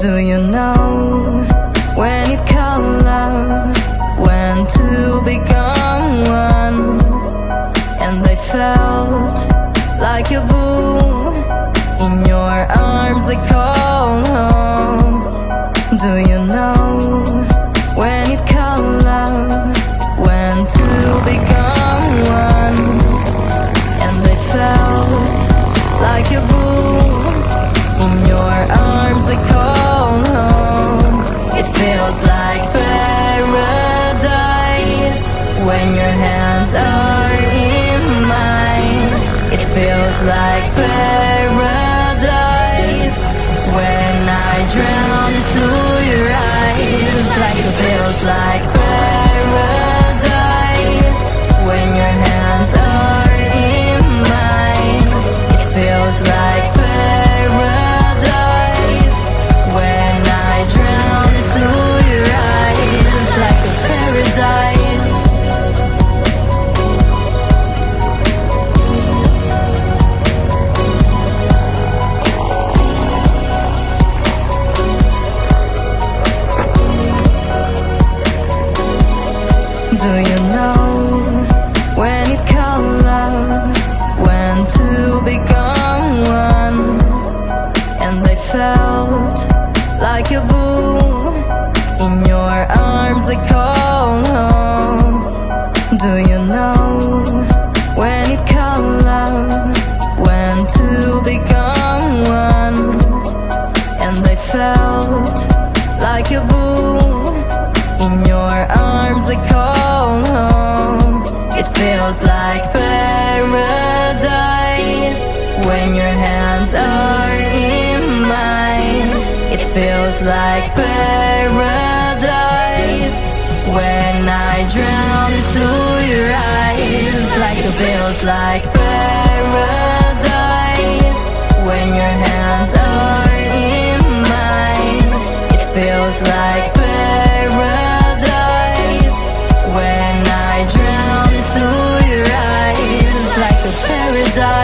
Do you know when you call love, when to become one? And I felt like a boom in your arms, I call home. Do you know when you call love, when to become one? And I felt like a boom in your arms, I call home. It feels like paradise when your hands are in mine. It feels like paradise when I drown into your eyes. Like it feels like paradise when your hands are in mine. It feels like paradise when I drown into your eyes. Like a paradise. Do you know when you call love, when to become one? And I felt like a boom in your arms, I call home. Do you know when you call love, when to become one? And I felt like a boom in your arms, I call home. It feels like paradise when your hands are in mine. It feels like paradise when I drown into your eyes. Like it feels like paradise when your hands are in mine. It feels like paradise when I drown into your eyes. Like a paradise.